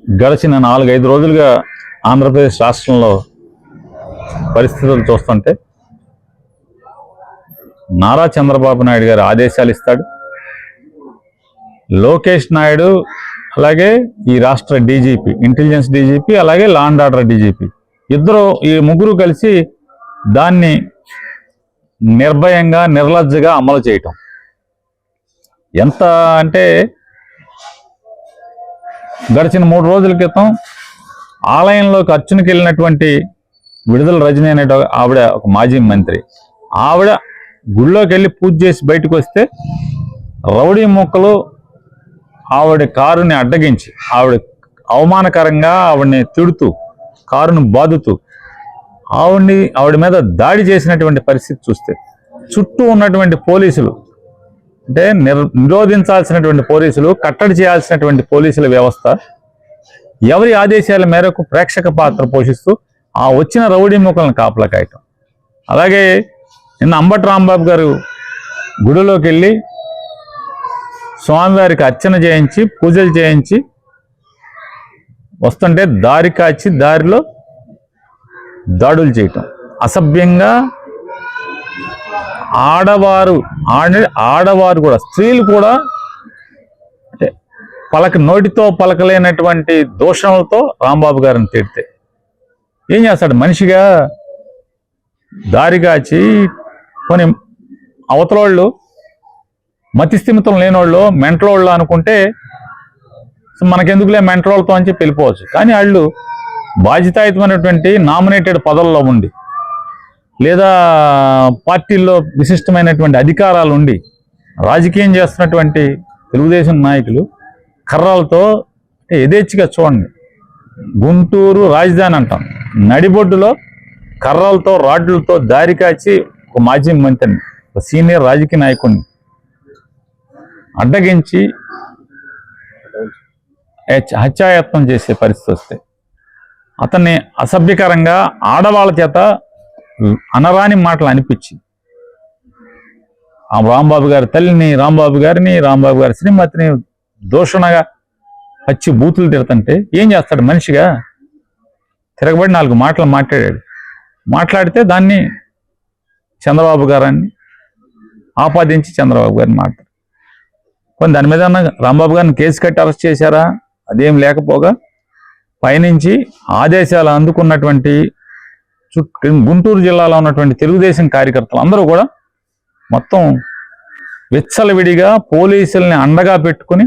గడిచిన 4-5 రోజులుగా ఆంధ్రప్రదేశ్ రాష్ట్రంలో పరిస్థితులు చూస్తుంటే నారా చంద్రబాబు నాయుడు గారు ఆదేశాలు ఇస్తాడు. లోకేష్ నాయుడు అలాగే ఈ రాష్ట్ర డీజీపీ, ఇంటెలిజెన్స్ డీజీపీ, అలాగే లా అండ్ ఆర్డర్ డీజీపీ ఈ ముగ్గురు కలిసి దాన్ని నిర్భయంగా నిర్లజ్జగా అమలు చేయటం. ఎంత అంటే గడిచిన 3 రోజుల క్రితం ఆలయంలోకి అర్చనకి వెళ్ళినటువంటి విడుదల రజనీ అనే ఆవిడ, ఒక మాజీ మంత్రి, ఆవిడ గుళ్ళోకి వెళ్ళి పూజ చేసి బయటకు వస్తే రౌడీ మొక్కలు ఆవిడ కారుని అడ్డగించి అవమానకరంగా ఆవిడని తిడుతూ కారును బాదుతూ ఆవిడ మీద దాడి చేసినటువంటి పరిస్థితి చూస్తే చుట్టూ ఉన్నటువంటి పోలీసులు, అంటే నిరోధించాల్సినటువంటి పోలీసులు, కట్టడి చేయాల్సినటువంటి పోలీసుల వ్యవస్థ ఎవరి ఆదేశాల మేరకు ప్రేక్షక పాత్ర పోషిస్తూ ఆ వచ్చిన రౌడీ మొక్కలను కాపలా కాయటం. అలాగే నిన్న అంబటి రాంబాబు గారు గుడిలోకి వెళ్ళి స్వామివారికి అర్చన చేయించి పూజలు చేయించి వస్తుంటే దారి కాచి దారిలో దాడులు చేయటం, అసభ్యంగా ఆడవారు కూడా, స్త్రీలు కూడా అంటే నోటితో పలకలేనటువంటి దోషణలతో రాంబాబు గారిని తిడితే ఏం చేస్తాడు? మనిషిగా దారి కాచి కొన్ని అవతలోళ్ళు మతిస్థిమితం లేనోళ్ళు, మెంటలోళ్ళు అనుకుంటే మనకెందుకులే మెంటలోళ్ళతో అని చెప్పి వెళ్ళిపోవచ్చు. కానీ వాళ్ళు బాధ్యతాయుతమైనటువంటి నామినేటెడ్ పదవుల్లో ఉండి, లేదా పార్టీల్లో విశిష్టమైనటువంటి అధికారాలు ఉండి రాజకీయం చేస్తున్నటువంటి తెలుగుదేశం నాయకులు కర్రలతో యథేచ్ఛగా చూడండి. గుంటూరు రాజధాని అంటాం, నడిబొడ్డులో కర్రలతో రాడ్లతో దారి కాచి ఒక మాజీ మంత్రిని, ఒక సీనియర్ రాజకీయ నాయకుడిని అడ్డగించి హత్యాయత్నం చేసే పరిస్థితి వస్తే అతన్ని అసభ్యకరంగా ఆడవాళ్ళ చేత అనరాని మాటలు అనిపించి ఆ రాంబాబు గారి తల్లిని, రాంబాబు గారి శ్రీమతిని దూషణగా పచ్చి బూతులు తిడుతుంటే ఏం చేస్తాడు? మనిషిగా తిరగబడి 4 మాటలు మాట్లాడితే దాన్ని చంద్రబాబు గారిని ఆపాదించి చంద్రబాబు గారిని మాట్లాడు. కొన్ని దాని మీద రాంబాబు గారిని కేసు కట్టి అరెస్ట్ చేశారా? అదేం లేకపోగా పైనుంచి ఆదేశాలు అందుకున్నటువంటి గుంటూరు జిల్లాలో ఉన్నటువంటి తెలుగుదేశం కార్యకర్తలు అందరూ కూడా మొత్తం విచ్చలవిడిగా పోలీసుల్ని అండగా పెట్టుకుని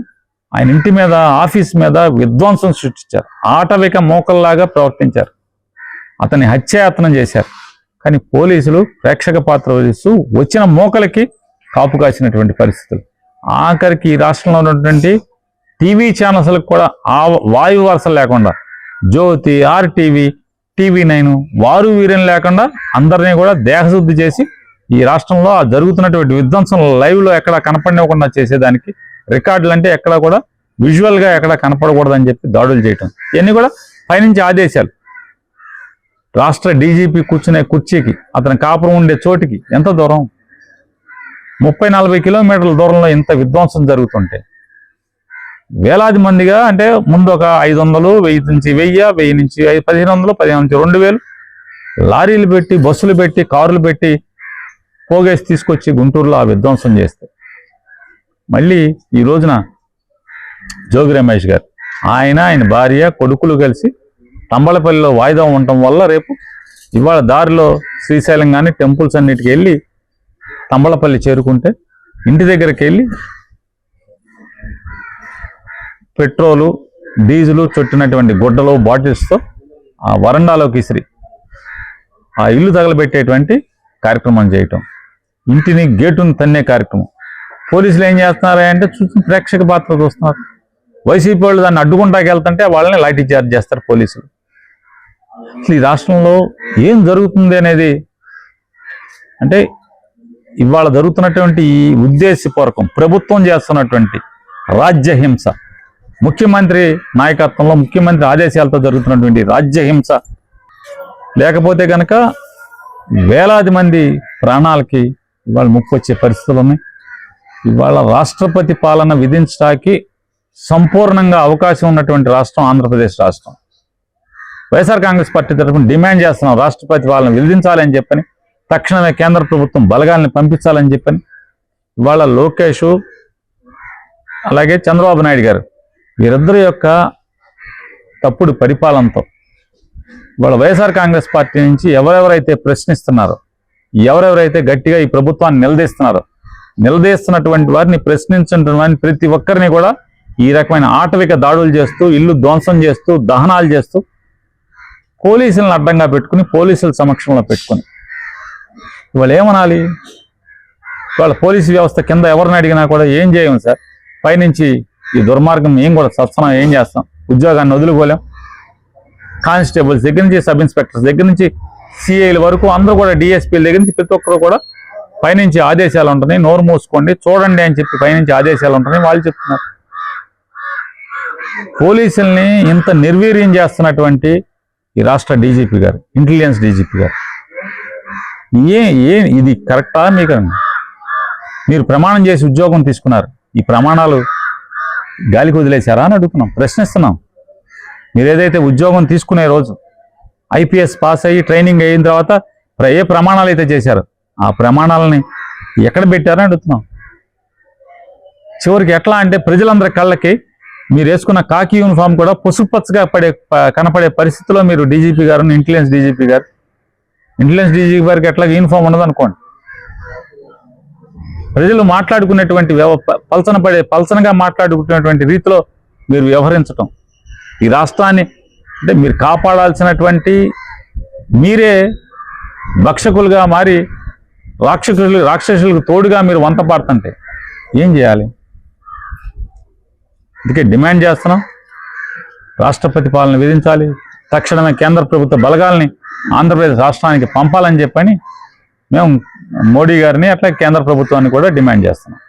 ఆయన ఇంటి మీద, ఆఫీస్ మీద విధ్వంసం సృష్టించారు. ఆటవిక మోకల్లాగా ప్రవర్తించారు. అతన్ని హత్యాయత్నం చేశారు. కానీ పోలీసులు ప్రేక్షక పాత్ర వహిస్తూ వచ్చిన మోకలకి కాపు కాసినటువంటి పరిస్థితులు. ఆఖరికి ఈ రాష్ట్రంలో ఉన్నటువంటి టీవీ ఛానల్స్లకు కూడా ఆ వాయు వరుసలు లేకుండా, జ్యోతి, ఆర్టీవీ, TV9 వారు వీరని లేకుండా అందరినీ కూడా దేహశుద్ధి చేసి ఈ రాష్ట్రంలో జరుగుతున్నటువంటి విధ్వంసం లైవ్లో ఎక్కడ కనపడనివ్వకుండా చేసేదానికి, రికార్డులు అంటే ఎక్కడ కూడా విజువల్గా ఎక్కడ కనపడకూడదని చెప్పి దాడులు చేయటం, ఇవన్నీ కూడా పైనుంచి ఆదేశాలు. రాష్ట్ర డీజీపీ కూర్చునే కుర్చీకి, అతని కాపురం ఉండే చోటికి ఎంత దూరం? 30-40 కిలోమీటర్ల దూరంలో ఇంత విధ్వంసం జరుగుతుంటే వేలాది మందిగా, అంటే ముందు ఒక 500, 1000 నుంచి 1000 నుంచి 1500, 15 నుంచి 2000 లారీలు పెట్టి, బస్సులు పెట్టి, కారులు పెట్టి పోగేసి తీసుకొచ్చి గుంటూరులో ఆ విధ్వంసం చేస్తే, మళ్ళీ ఈ రోజున జోగి రమేష్ గారు, ఆయన భార్య, కొడుకులు కలిసి తంబలపల్లిలో వాయిదా ఉండటం వల్ల రేపు ఇవాళ దారిలో శ్రీశైలం కానీ టెంపుల్స్ అన్నిటికి వెళ్ళి తంబలపల్లి చేరుకుంటే ఇంటి దగ్గరికి వెళ్ళి పెట్రోలు, డీజిలు చుట్టినటువంటి గుడ్డలు, బాటిల్స్తో ఆ వరండాలోకి ఇసిరి ఆ ఇల్లు తగలబెట్టేటువంటి కార్యక్రమం చేయటం, ఇంటిని గేటును తన్నే కార్యక్రమం. పోలీసులు ఏం చేస్తున్నారా అంటే చూసి ప్రేక్షక పాత్ర చూస్తున్నారు. వైసీపీ వాళ్ళు దాన్ని అడ్డుకుంటాకి వెళ్తుంటే వాళ్ళని లాఠీ చార్జ్ చేస్తారు పోలీసులు. అసలు ఈ రాష్ట్రంలో ఏం జరుగుతుంది అనేది, అంటే ఇవాళ జరుగుతున్నటువంటి ఈ ఉద్దేశపూర్వకం ప్రభుత్వం చేస్తున్నటువంటి రాజ్యహింస, ముఖ్యమంత్రి నాయకత్వంలో, ముఖ్యమంత్రి ఆదేశాలతో జరుగుతున్నటువంటి రాజ్యహింస లేకపోతే కనుక వేలాది మంది ప్రాణాలకి ఇవాళ ముప్పు వచ్చే పరిస్థితులు ఉన్నాయి. ఇవాళ రాష్ట్రపతి పాలన విధించడానికి సంపూర్ణంగా అవకాశం ఉన్నటువంటి రాష్ట్రం ఆంధ్రప్రదేశ్ రాష్ట్రం. వైఎస్ఆర్ కాంగ్రెస్ పార్టీ తరఫున డిమాండ్ చేస్తున్నాం, రాష్ట్రపతి వాళ్ళని విధించాలని చెప్పని, తక్షణమే కేంద్ర ప్రభుత్వం బలగాల్ని పంపించాలని చెప్పని. ఇవాళ లోకేష్ అలాగే చంద్రబాబు నాయుడు గారు వీరిద్దరి యొక్క తప్పుడు పరిపాలనతో ఇవాళ వైఎస్ఆర్ కాంగ్రెస్ పార్టీ నుంచి ఎవరెవరైతే ప్రశ్నిస్తున్నారో, ఎవరెవరైతే గట్టిగా ఈ ప్రభుత్వాన్ని నిలదీస్తున్నటువంటి వారిని, ప్రశ్నించిన వారిని ప్రతి ఒక్కరిని కూడా ఈ రకమైన ఆటవిక దాడులు చేస్తూ, ఇల్లు ధ్వంసం చేస్తూ, దహనాలు చేస్తూ, పోలీసులను అడ్డంగా పెట్టుకుని, పోలీసుల సమక్షంలో పెట్టుకుని ఇవాళ ఏమనాలి? ఇవాళ పోలీసు వ్యవస్థ కింద ఎవరిని అడిగినా కూడా ఏం చేయము సార్, పైనుంచి ఈ దుర్మార్గం ఏం కూడా సత్సనం ఏం చేస్తాం, ఉద్యోగాన్ని వదులుకోలేం. కానిస్టేబుల్స్ దగ్గర నుంచి సబ్ ఇన్స్పెక్టర్స్ దగ్గర నుంచి సిఐల వరకు అందరూ కూడా, డిఎస్పీల దగ్గర నుంచి ప్రతి ఒక్కరు కూడా పైనుంచి ఆదేశాలు ఉంటున్నాయి, నోరు మూసుకోండి చూడండి అని చెప్పి పైనుంచి ఆదేశాలు ఉంటున్నాయి వాళ్ళు చెప్తున్నారు. పోలీసుల్ని ఇంత నిర్వీర్యం చేస్తున్నటువంటి ఈ రాష్ట్ర డీజీపీ గారు, ఇంటెలిజెన్స్ డీజీపీ గారు, ఇది కరెక్టా? మీరు ప్రమాణం చేసి ఉద్యోగం తీసుకున్నారు, ఈ ప్రమాణాలు గాలికి వదిలేశారా అని అడుగుతున్నాం, ప్రశ్నిస్తున్నాం. మీరు ఏదైతే ఉద్యోగం తీసుకునే రోజు ఐపీఎస్ పాస్ అయ్యి ట్రైనింగ్ అయిన తర్వాత ఏ ప్రమాణాలు అయితే చేశారో ఆ ప్రమాణాలని ఎక్కడ పెట్టారని అడుగుతున్నాం. చివరికి ఎట్లా అంటే ప్రజలందరి కళ్ళకి మీరు వేసుకున్న కాకి యూనిఫామ్ కూడా పసుపచ్చగా కనపడే పరిస్థితిలో మీరు డీజీపీ గారు, ఇంటెలిజెన్స్ డీజీపీ గారికి ఎట్లా యూనిఫామ్ ఉండదు అనుకోండి. ప్రజలు మాట్లాడుకునేటువంటి పలచనగా మాట్లాడుకునేటువంటి రీతిలో మీరు వ్యవహరించటం, ఈ రాష్ట్రాన్ని అంటే మీరు కాపాడాల్సినటువంటి మీరే భక్షకులుగా మారి రాక్షసులకు తోడుగా మీరు వంత పాడుతుంటే ఏం చేయాలి? అందుకే డిమాండ్ చేస్తున్నాం, రాష్ట్రపతి పాలన విధించాలి, తక్షణమే కేంద్ర ప్రభుత్వ బలగాల్ని ఆంధ్రప్రదేశ్ రాష్ట్రానికి పంపాలని చెప్పని మేము మోడీ గారిని అట్లా కేంద్ర ప్రభుత్వాన్ని కూడా డిమాండ్ చేస్తున్నాం.